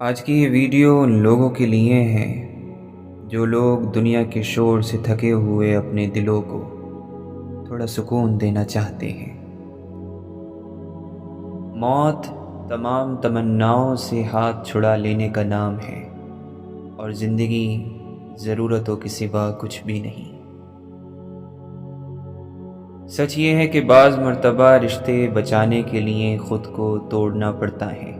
آج کی یہ ویڈیو ان لوگوں کے لیے ہے جو لوگ دنیا کے شور سے تھکے ہوئے اپنے دلوں کو تھوڑا سکون دینا چاہتے ہیں۔ موت تمام تمناؤں سے ہاتھ چھڑا لینے کا نام ہے اور زندگی ضرورتوں کے سوا کچھ بھی نہیں۔ سچ یہ ہے کہ بعض مرتبہ رشتے بچانے کے لیے خود کو توڑنا پڑتا ہے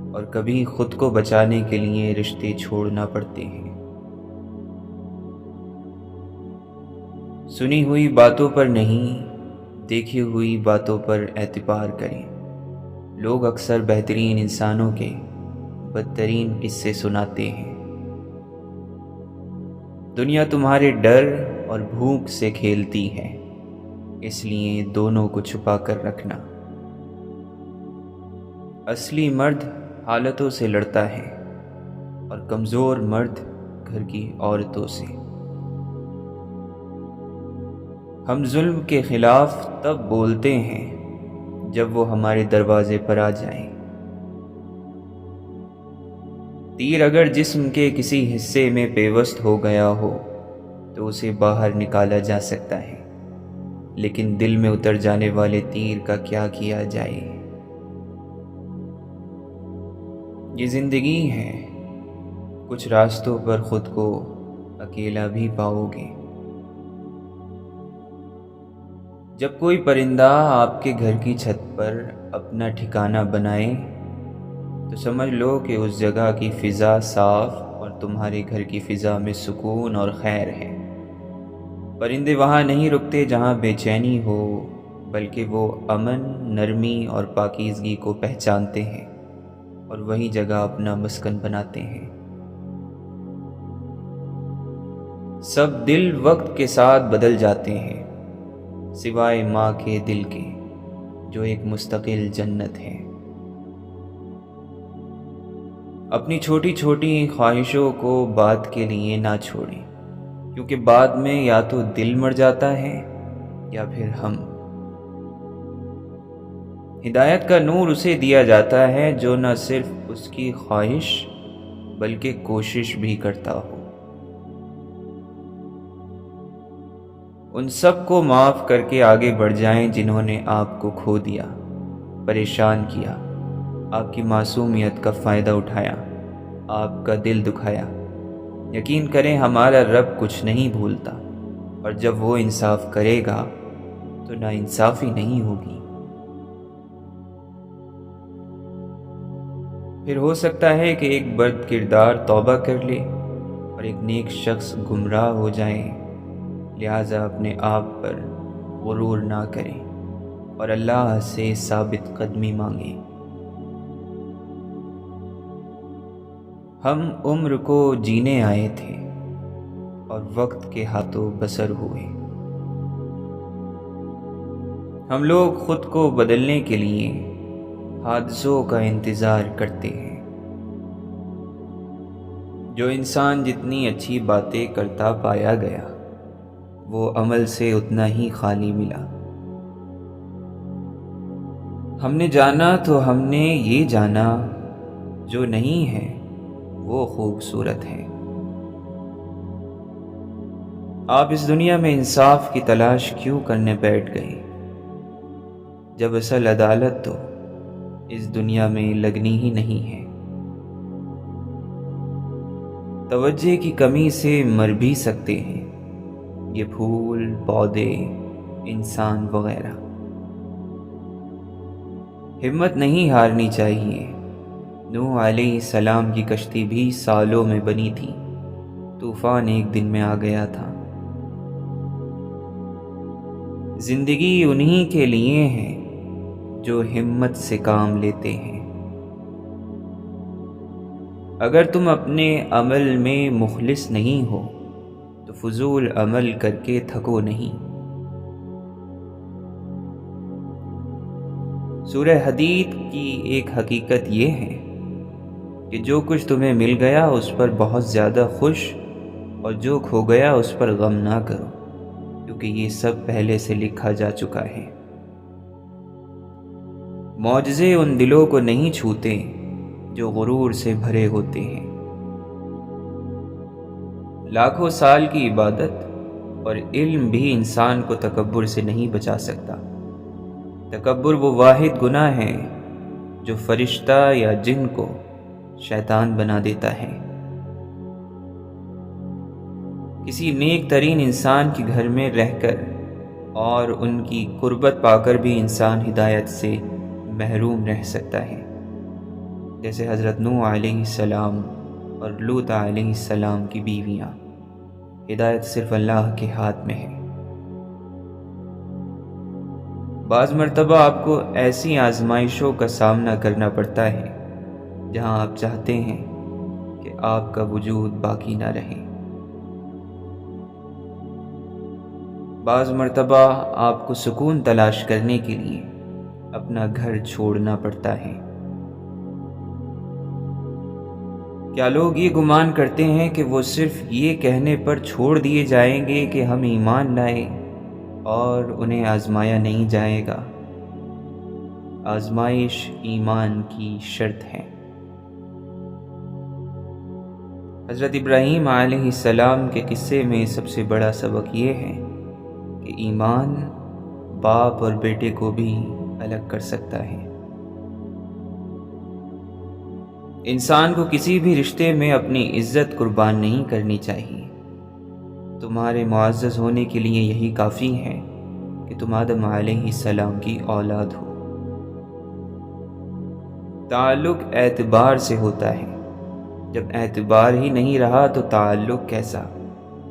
اور کبھی خود کو بچانے کے لیے رشتے چھوڑنا پڑتے ہیں۔ سنی ہوئی باتوں پر نہیں، دیکھی ہوئی باتوں پر اعتبار کریں۔ لوگ اکثر بہترین انسانوں کے بدترین قصے سناتے ہیں۔ دنیا تمہارے ڈر اور بھوک سے کھیلتی ہے، اس لیے دونوں کو چھپا کر رکھنا۔ اصلی مرد حالتوں سے لڑتا ہے اور کمزور مرد گھر کی عورتوں سے۔ ہم ظلم کے خلاف تب بولتے ہیں جب وہ ہمارے دروازے پر آ جائیں۔ تیر اگر جسم کے کسی حصے میں پیوست ہو گیا ہو تو اسے باہر نکالا جا سکتا ہے، لیکن دل میں اتر جانے والے تیر کا کیا کیا جائے؟ یہ زندگی ہے، کچھ راستوں پر خود کو اکیلا بھی پاؤ گے۔ جب کوئی پرندہ آپ کے گھر کی چھت پر اپنا ٹھکانہ بنائے تو سمجھ لو کہ اس جگہ کی فضا صاف اور تمہارے گھر کی فضا میں سکون اور خیر ہے۔ پرندے وہاں نہیں رکتے جہاں بے چینی ہو، بلکہ وہ امن، نرمی اور پاکیزگی کو پہچانتے ہیں اور وہی جگہ اپنا مسکن بناتے ہیں۔ سب دل وقت کے ساتھ بدل جاتے ہیں، سوائے ماں کے دل کے جو ایک مستقل جنت ہے۔ اپنی چھوٹی چھوٹی خواہشوں کو بعد کے لیے نہ چھوڑیں، کیونکہ بعد میں یا تو دل مر جاتا ہے یا پھر ہم۔ ہدایت کا نور اسے دیا جاتا ہے جو نہ صرف اس کی خواہش بلکہ کوشش بھی کرتا ہو۔ ان سب کو معاف کر کے آگے بڑھ جائیں جنہوں نے آپ کو کھو دیا، پریشان کیا، آپ کی معصومیت کا فائدہ اٹھایا، آپ کا دل دکھایا۔ یقین کریں ہمارا رب کچھ نہیں بھولتا، اور جب وہ انصاف کرے گا تو ناانصافی نہیں ہوگی۔ پھر ہو سکتا ہے کہ ایک بد کردار توبہ کر لے اور ایک نیک شخص گمراہ ہو جائے، لہٰذا اپنے آپ پر غرور نہ کریں اور اللہ سے ثابت قدمی مانگیں۔ ہم عمر کو جینے آئے تھے اور وقت کے ہاتھوں بسر ہوئے۔ ہم لوگ خود کو بدلنے کے لیے حادثوں کا انتظار کرتے ہیں۔ جو انسان جتنی اچھی باتیں کرتا پایا گیا، وہ عمل سے اتنا ہی خالی ملا۔ ہم نے جانا تو ہم نے یہ جانا، جو نہیں ہے وہ خوبصورت ہے۔ آپ اس دنیا میں انصاف کی تلاش کیوں کرنے بیٹھ گئے، جب اصل عدالت تو اس دنیا میں لگنی ہی نہیں ہے؟ توجہ کی کمی سے مر بھی سکتے ہیں یہ پھول، پودے، انسان وغیرہ۔ ہمت نہیں ہارنی چاہیے۔ نوح علیہ السلام کی کشتی بھی سالوں میں بنی تھی، طوفان ایک دن میں آ گیا تھا۔ زندگی انہی کے لیے ہے جو ہمت سے کام لیتے ہیں۔ اگر تم اپنے عمل میں مخلص نہیں ہو تو فضول عمل کر کے تھکو نہیں۔ سورہ حدید کی ایک حقیقت یہ ہے کہ جو کچھ تمہیں مل گیا اس پر بہت زیادہ خوش، اور جو کھو گیا اس پر غم نہ کرو، کیونکہ یہ سب پہلے سے لکھا جا چکا ہے۔ معجزے ان دلوں کو نہیں چھوتے جو غرور سے بھرے ہوتے ہیں۔ لاکھوں سال کی عبادت اور علم بھی انسان کو تکبر سے نہیں بچا سکتا۔ تکبر وہ واحد گناہ ہے جو فرشتہ یا جن کو شیطان بنا دیتا ہے۔ کسی نیک ترین انسان کے گھر میں رہ کر اور ان کی قربت پا کر بھی انسان ہدایت سے محروم رہ سکتا ہے، جیسے حضرت نوح علیہ السلام اور لوط علیہ السلام کی بیویاں۔ ہدایت صرف اللہ کے ہاتھ میں ہے۔ بعض مرتبہ آپ کو ایسی آزمائشوں کا سامنا کرنا پڑتا ہے جہاں آپ چاہتے ہیں کہ آپ کا وجود باقی نہ رہے۔ بعض مرتبہ آپ کو سکون تلاش کرنے کے لیے اپنا گھر چھوڑنا پڑتا ہے۔ کیا لوگ یہ گمان کرتے ہیں کہ وہ صرف یہ کہنے پر چھوڑ دیے جائیں گے کہ ہم ایمان لائے اور انہیں آزمایا نہیں جائے گا؟ آزمائش ایمان کی شرط ہے۔ حضرت ابراہیم علیہ السلام کے قصے میں سب سے بڑا سبق یہ ہے کہ ایمان باپ اور بیٹے کو بھی الگ کر سکتا ہے۔ انسان کو کسی بھی رشتے میں اپنی عزت قربان نہیں کرنی چاہیے۔ تمہارے معزز ہونے کے لیے یہی کافی ہے کہ تم آدم علیہ السلام کی اولاد ہو۔ تعلق اعتبار سے ہوتا ہے، جب اعتبار ہی نہیں رہا تو تعلق کیسا؟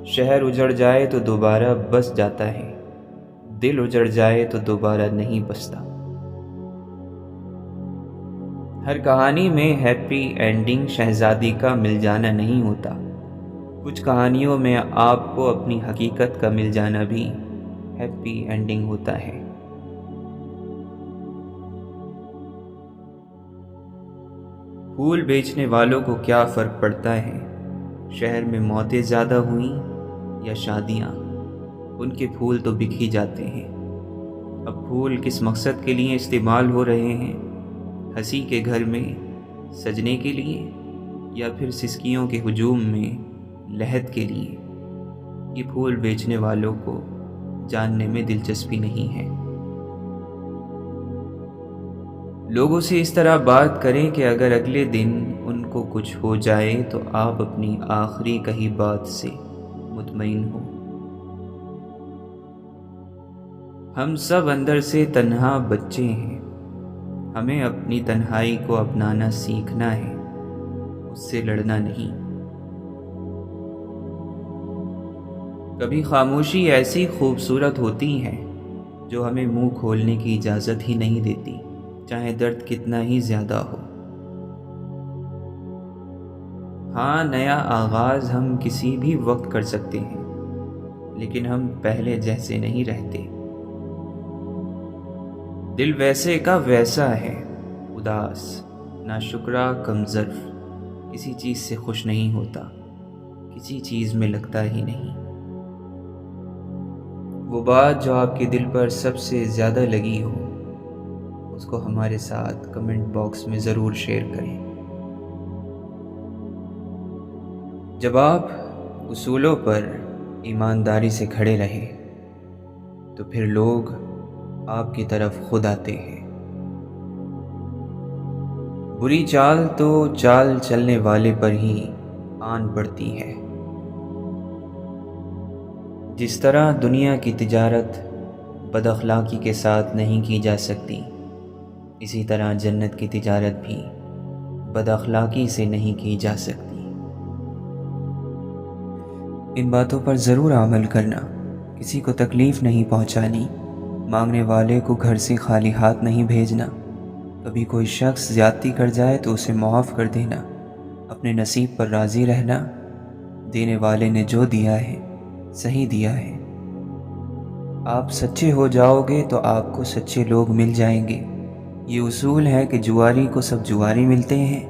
شہر اجڑ جائے تو دوبارہ بس جاتا ہے، دل اجڑ جائے تو دوبارہ نہیں بستا۔ ہر کہانی میں ہیپی اینڈنگ شہزادی کا مل جانا نہیں ہوتا۔ کچھ کہانیوں میں آپ کو اپنی حقیقت کا مل جانا بھی ہیپی اینڈنگ ہوتا ہے۔ پھول بیچنے والوں کو کیا فرق پڑتا ہے، شہر میں موتیں زیادہ ہوئیں یا شادیاں؟ ان کے پھول تو بک ہی جاتے ہیں۔ اب پھول کس مقصد کے لیے استعمال ہو رہے ہیں؟ ہنسی کے گھر میں سجنے کے لیے یا پھر سسکیوں کے ہجوم میں لہد کے لیے؟ یہ پھول بیچنے والوں کو جاننے میں دلچسپی نہیں ہے۔ لوگوں سے اس طرح بات کریں کہ اگر اگلے دن ان کو کچھ ہو جائے تو آپ اپنی آخری کہی بات سے مطمئن ہو۔ ہم سب اندر سے تنہا بچے ہیں، ہمیں اپنی تنہائی کو اپنانا سیکھنا ہے، اس سے لڑنا نہیں۔ کبھی خاموشی ایسی خوبصورت ہوتی ہے جو ہمیں منہ کھولنے کی اجازت ہی نہیں دیتی، چاہے درد کتنا ہی زیادہ ہو۔ ہاں، نیا آغاز ہم کسی بھی وقت کر سکتے ہیں، لیکن ہم پہلے جیسے نہیں رہتے۔ دل ویسے کا ویسا ہے، اداس، ناشکرا، کمظرف، کسی چیز سے خوش نہیں ہوتا، کسی چیز میں لگتا ہی نہیں۔ وہ بات جو آپ کے دل پر سب سے زیادہ لگی ہو، اس کو ہمارے ساتھ کمنٹ باکس میں ضرور شیئر کریں۔ جب آپ اصولوں پر ایمانداری سے کھڑے رہیں تو پھر لوگ آپ کی طرف خود آتے ہیں۔ بری چال تو چال چلنے والے پر ہی آن پڑتی ہے۔ جس طرح دنیا کی تجارت بد اخلاقی کے ساتھ نہیں کی جا سکتی، اسی طرح جنت کی تجارت بھی بد اخلاقی سے نہیں کی جا سکتی۔ ان باتوں پر ضرور عمل کرنا، کسی کو تکلیف نہیں پہنچانی، مانگنے والے کو گھر سے خالی ہاتھ نہیں بھیجنا، کبھی کوئی شخص زیادتی کر جائے تو اسے معاف کر دینا، اپنے نصیب پر راضی رہنا، دینے والے نے جو دیا ہے صحیح دیا ہے۔ آپ سچے ہو جاؤ گے تو آپ کو سچے لوگ مل جائیں گے۔ یہ اصول ہے کہ جواری کو سب جواری ملتے ہیں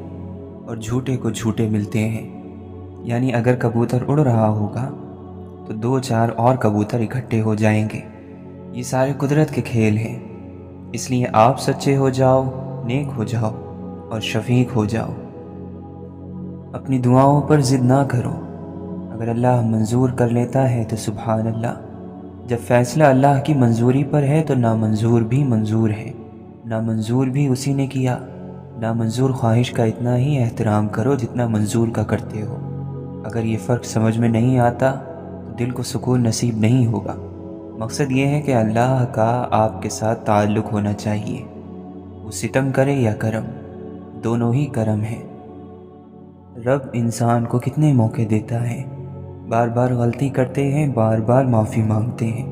اور جھوٹے کو جھوٹے ملتے ہیں، یعنی اگر کبوتر اڑ رہا ہوگا تو 2-4 اور کبوتر اکٹھے ہو جائیں گے۔ یہ سارے قدرت کے کھیل ہیں، اس لیے آپ سچے ہو جاؤ، نیک ہو جاؤ اور شفیق ہو جاؤ۔ اپنی دعاؤں پر ضد نہ کرو، اگر اللہ منظور کر لیتا ہے تو سبحان اللہ، جب فیصلہ اللہ کی منظوری پر ہے تو نامنظور بھی منظور ہے، نامنظور بھی اسی نے کیا۔ نامنظور خواہش کا اتنا ہی احترام کرو جتنا منظور کا کرتے ہو۔ اگر یہ فرق سمجھ میں نہیں آتا تو دل کو سکون نصیب نہیں ہوگا۔ مقصد یہ ہے کہ اللہ کا آپ کے ساتھ تعلق ہونا چاہیے، وہ ستم کرے یا کرم، دونوں ہی کرم ہیں۔ رب انسان کو کتنے موقع دیتا ہے، بار بار غلطی کرتے ہیں، بار بار معافی مانگتے ہیں،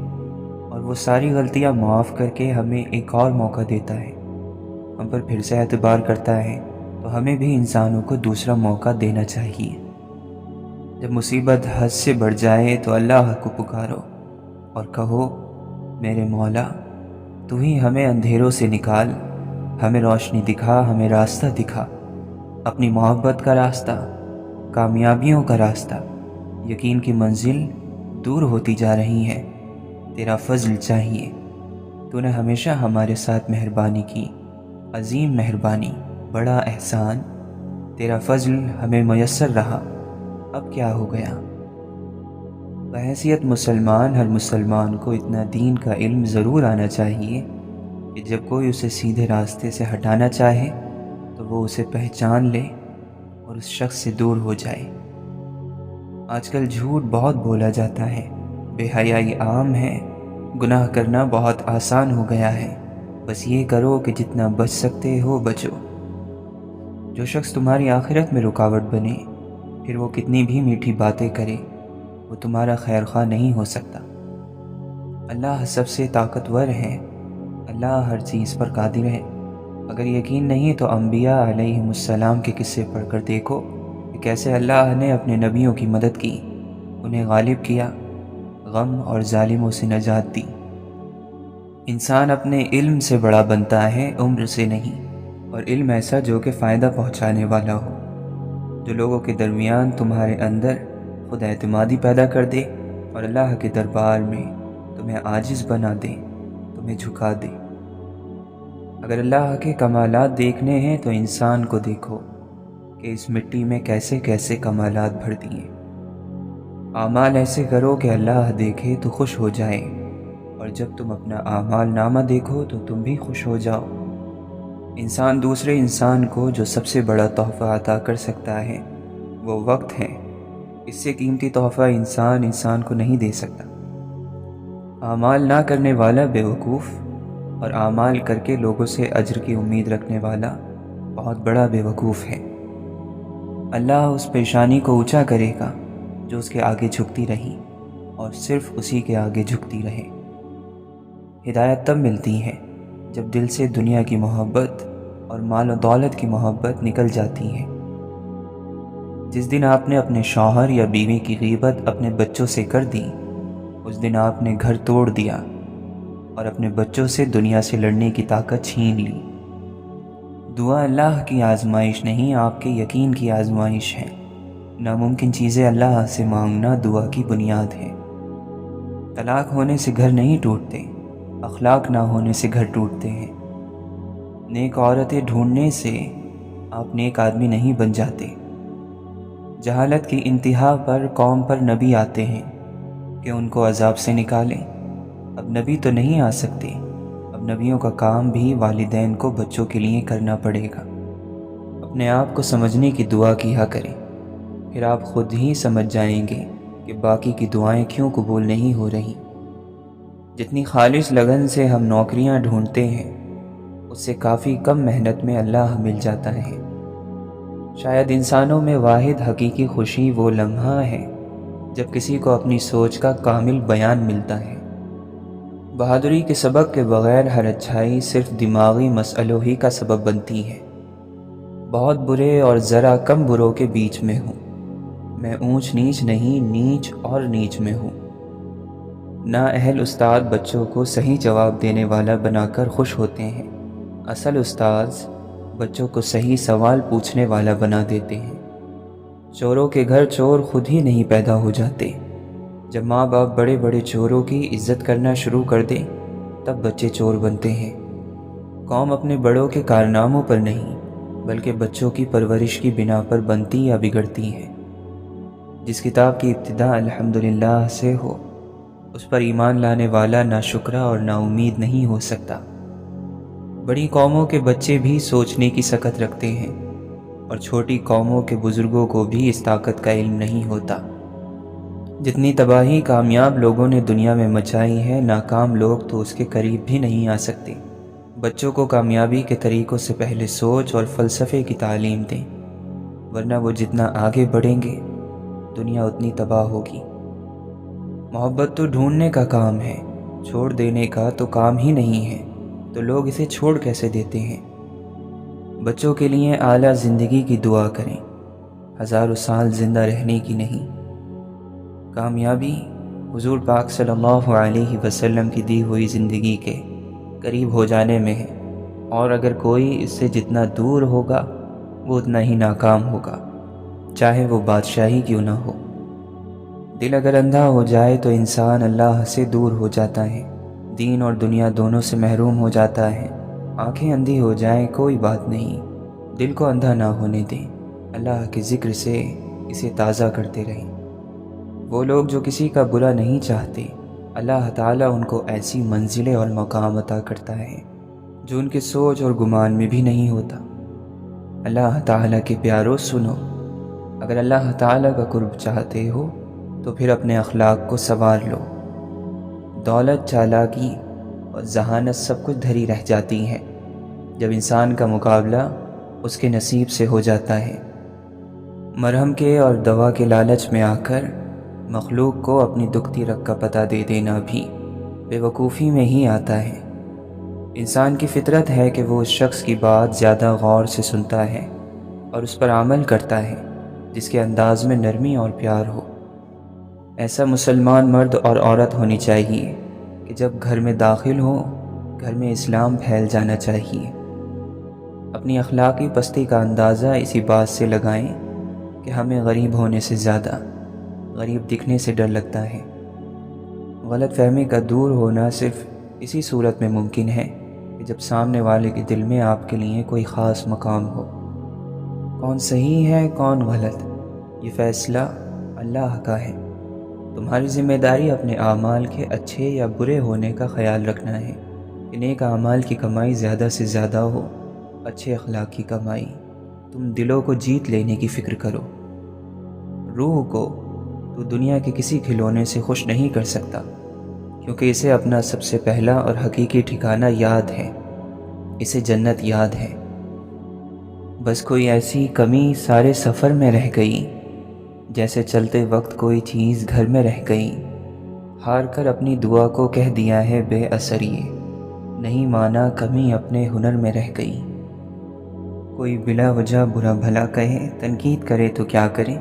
اور وہ ساری غلطیاں معاف کر کے ہمیں ایک اور موقع دیتا ہے، ہم پر پھر سے اعتبار کرتا ہے، تو ہمیں بھی انسانوں کو دوسرا موقع دینا چاہیے۔ جب مصیبت حد سے بڑھ جائے تو اللہ کو پکارو اور کہو، میرے مولا تو ہی ہمیں اندھیروں سے نکال، ہمیں روشنی دکھا، ہمیں راستہ دکھا، اپنی محبت کا راستہ، کامیابیوں کا راستہ۔ یقین کی منزل دور ہوتی جا رہی ہے، تیرا فضل چاہیے، تو نے ہمیشہ ہمارے ساتھ مہربانی کی، عظیم مہربانی، بڑا احسان، تیرا فضل ہمیں میسر رہا، اب کیا ہو گیا؟ بحیثیت مسلمان، ہر مسلمان کو اتنا دین کا علم ضرور آنا چاہیے کہ جب کوئی اسے سیدھے راستے سے ہٹانا چاہے تو وہ اسے پہچان لے اور اس شخص سے دور ہو جائے۔ آج کل جھوٹ بہت بولا جاتا ہے، بے حیائی عام ہے، گناہ کرنا بہت آسان ہو گیا ہے، بس یہ کرو کہ جتنا بچ سکتے ہو بچو۔ جو شخص تمہاری آخرت میں رکاوٹ بنے، پھر وہ کتنی بھی میٹھی باتیں کرے، وہ تمہارا خیر خواہ نہیں ہو سکتا۔ اللہ سب سے طاقتور ہے، اللہ ہر چیز پر قادر ہے۔ اگر یقین نہیں تو انبیاء علیہم السلام کے قصے پڑھ کر دیکھو کہ کیسے اللہ نے اپنے نبیوں کی مدد کی، انہیں غالب کیا، غم اور ظالموں سے نجات دی۔ انسان اپنے علم سے بڑا بنتا ہے، عمر سے نہیں، اور علم ایسا جو کہ فائدہ پہنچانے والا ہو، جو لوگوں کے درمیان تمہارے اندر خود اعتمادی پیدا کر دے اور اللہ کے دربار میں تمہیں عاجز بنا دے، تمہیں جھکا دے۔ اگر اللہ کے کمالات دیکھنے ہیں تو انسان کو دیکھو کہ اس مٹی میں کیسے کیسے کمالات بھر دیے۔ اعمال ایسے کرو کہ اللہ دیکھے تو خوش ہو جائے، اور جب تم اپنا اعمال نامہ دیکھو تو تم بھی خوش ہو جاؤ۔ انسان دوسرے انسان کو جو سب سے بڑا تحفہ عطا کر سکتا ہے وہ وقت ہے، اس سے قیمتی تحفہ انسان کو نہیں دے سکتا۔ اعمال نہ کرنے والا بے وقوف، اور اعمال کر کے لوگوں سے اجر کی امید رکھنے والا بہت بڑا بے وقوف ہے۔ اللہ اس پیشانی کو اونچا کرے گا جو اس کے آگے جھکتی رہی اور صرف اسی کے آگے جھکتی رہے۔ ہدایت تب ملتی ہے جب دل سے دنیا کی محبت اور مال و دولت کی محبت نکل جاتی ہے۔ جس دن آپ نے اپنے شوہر یا بیوی کی غیبت اپنے بچوں سے کر دی، اس دن آپ نے گھر توڑ دیا اور اپنے بچوں سے دنیا سے لڑنے کی طاقت چھین لی۔ دعا اللہ کی آزمائش نہیں، آپ کے یقین کی آزمائش ہے۔ ناممکن چیزیں اللہ سے مانگنا دعا کی بنیاد ہے۔ طلاق ہونے سے گھر نہیں ٹوٹتے، اخلاق نہ ہونے سے گھر ٹوٹتے ہیں۔ نیک عورتیں ڈھونڈنے سے آپ نیک آدمی نہیں بن جاتے۔ جہالت کی انتہا پر قوم پر نبی آتے ہیں کہ ان کو عذاب سے نکالیں۔ اب نبی تو نہیں آ سکتے، اب نبیوں کا کام بھی والدین کو بچوں کے لیے کرنا پڑے گا۔ اپنے آپ کو سمجھنے کی دعا کیا کریں، پھر آپ خود ہی سمجھ جائیں گے کہ باقی کی دعائیں کیوں قبول نہیں ہو رہی۔ جتنی خالص لگن سے ہم نوکریاں ڈھونڈتے ہیں، اس سے کافی کم محنت میں اللہ مل جاتا ہے۔ شاید انسانوں میں واحد حقیقی خوشی وہ لمحہ ہے جب کسی کو اپنی سوچ کا کامل بیان ملتا ہے۔ بہادری کے سبق کے بغیر ہر اچھائی صرف دماغی مسئلوں ہی کا سبب بنتی ہے۔ بہت برے اور ذرا کم بروں کے بیچ میں ہوں، میں اونچ نیچ نہیں، نیچ اور نیچ میں ہوں۔ نااہل استاد بچوں کو صحیح جواب دینے والا بنا کر خوش ہوتے ہیں، اصل استاذ بچوں کو صحیح سوال پوچھنے والا بنا دیتے ہیں۔ چوروں کے گھر چور خود ہی نہیں پیدا ہو جاتے، جب ماں باپ بڑے بڑے چوروں کی عزت کرنا شروع کر دیں تب بچے چور بنتے ہیں۔ قوم اپنے بڑوں کے کارناموں پر نہیں بلکہ بچوں کی پرورش کی بنا پر بنتی یا بگڑتی ہیں۔ جس کتاب کی ابتدا الحمدللہ سے ہو، اس پر ایمان لانے والا ناشکرا اور نا امید نہیں ہو سکتا۔ بڑی قوموں کے بچے بھی سوچنے کی سکت رکھتے ہیں، اور چھوٹی قوموں کے بزرگوں کو بھی اس طاقت کا علم نہیں ہوتا۔ جتنی تباہی کامیاب لوگوں نے دنیا میں مچائی ہے، ناکام لوگ تو اس کے قریب بھی نہیں آ سکتے۔ بچوں کو کامیابی کے طریقوں سے پہلے سوچ اور فلسفے کی تعلیم دیں، ورنہ وہ جتنا آگے بڑھیں گے دنیا اتنی تباہ ہوگی۔ محبت تو ڈھونڈنے کا کام ہے، چھوڑ دینے کا تو کام ہی نہیں ہے، تو لوگ اسے چھوڑ کیسے دیتے ہیں؟ بچوں کے لیے اعلیٰ زندگی کی دعا کریں، ہزاروں سال زندہ رہنے کی نہیں۔ کامیابی حضور پاک صلی اللہ علیہ وسلم کی دی ہوئی زندگی کے قریب ہو جانے میں ہے، اور اگر کوئی اس سے جتنا دور ہوگا وہ اتنا ہی ناکام ہوگا، چاہے وہ بادشاہی کیوں نہ ہو۔ دل اگر اندھا ہو جائے تو انسان اللہ سے دور ہو جاتا ہے، دین اور دنیا دونوں سے محروم ہو جاتا ہے۔ آنکھیں اندھی ہو جائیں کوئی بات نہیں، دل کو اندھا نہ ہونے دیں، اللہ کے ذکر سے اسے تازہ کرتے رہیں۔ وہ لوگ جو کسی کا برا نہیں چاہتے، اللہ تعالیٰ ان کو ایسی منزلیں اور مقام عطا کرتا ہے جو ان کے سوچ اور گمان میں بھی نہیں ہوتا۔ اللہ تعالیٰ کے پیاروں سنو، اگر اللہ تعالیٰ کا قرب چاہتے ہو تو پھر اپنے اخلاق کو سنوار لو۔ دولت، چالاکی اور ذہانت سب کچھ دھری رہ جاتی ہیں جب انسان کا مقابلہ اس کے نصیب سے ہو جاتا ہے۔ مرہم کے اور دوا کے لالچ میں آ کر مخلوق کو اپنی دکھتی رگ کا پتہ دے دینا بھی بے وقوفی میں ہی آتا ہے۔ انسان کی فطرت ہے کہ وہ اس شخص کی بات زیادہ غور سے سنتا ہے اور اس پر عمل کرتا ہے جس کے انداز میں نرمی اور پیار ہو۔ ایسا مسلمان مرد اور عورت ہونی چاہیے کہ جب گھر میں داخل ہو، گھر میں اسلام پھیل جانا چاہیے۔ اپنی اخلاقی پستی کا اندازہ اسی بات سے لگائیں کہ ہمیں غریب ہونے سے زیادہ غریب دکھنے سے ڈر لگتا ہے۔ غلط فہمی کا دور ہونا صرف اسی صورت میں ممکن ہے کہ جب سامنے والے کے دل میں آپ کے لیے کوئی خاص مقام ہو۔ کون صحیح ہے کون غلط، یہ فیصلہ اللہ کا ہے۔ تمہاری ذمہ داری اپنے اعمال کے اچھے یا برے ہونے کا خیال رکھنا ہے کہ نیک اعمال کی کمائی زیادہ سے زیادہ ہو، اچھے اخلاق کی کمائی۔ تم دلوں کو جیت لینے کی فکر کرو۔ روح کو تو دنیا کے کسی کھلونے سے خوش نہیں کر سکتا، کیونکہ اسے اپنا سب سے پہلا اور حقیقی ٹھکانہ یاد ہے، اسے جنت یاد ہے۔ بس کوئی ایسی کمی سارے سفر میں رہ گئی، جیسے چلتے وقت کوئی چیز گھر میں رہ گئی۔ ہار کر اپنی دعا کو کہہ دیا ہے بے اثر، یہ نہیں مانا کمی اپنے ہنر میں رہ گئی۔ کوئی بلا وجہ برا بھلا کہے، تنقید کرے تو کیا کرے؟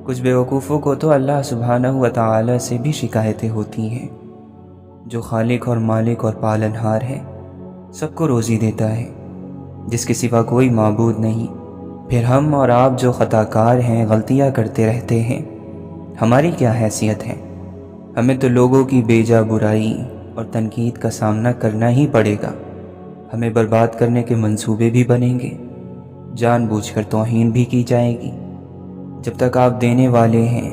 کچھ بیوقوفوں کو تو اللہ سبحانہ و تعالی سے بھی شکایتیں ہوتی ہیں، جو خالق اور مالک اور پالنہار ہے، سب کو روزی دیتا ہے، جس کے سوا کوئی معبود نہیں۔ پھر ہم اور آپ جو خطا کار ہیں، غلطیاں کرتے رہتے ہیں، ہماری کیا حیثیت ہے؟ ہمیں تو لوگوں کی بیجا برائی اور تنقید کا سامنا کرنا ہی پڑے گا۔ ہمیں برباد کرنے کے منصوبے بھی بنیں گے، جان بوجھ کر توہین بھی کی جائے گی۔ جب تک آپ دینے والے ہیں،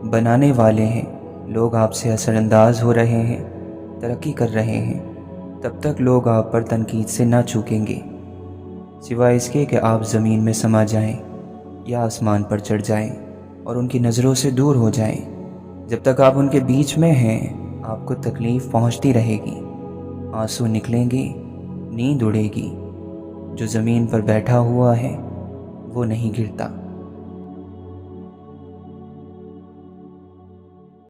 بنانے والے ہیں، لوگ آپ سے اثر انداز ہو رہے ہیں، ترقی کر رہے ہیں، تب تک لوگ آپ پر تنقید سے نہ چوکیں گے، سوائے اس کے کہ آپ زمین میں سما جائیں یا آسمان پر چڑھ جائیں اور ان کی نظروں سے دور ہو جائیں۔ جب تک آپ ان کے بیچ میں ہیں، آپ کو تکلیف پہنچتی رہے گی، آنسو نکلیں گے، نیند اڑے گی۔ جو زمین پر بیٹھا ہوا ہے وہ نہیں گرتا۔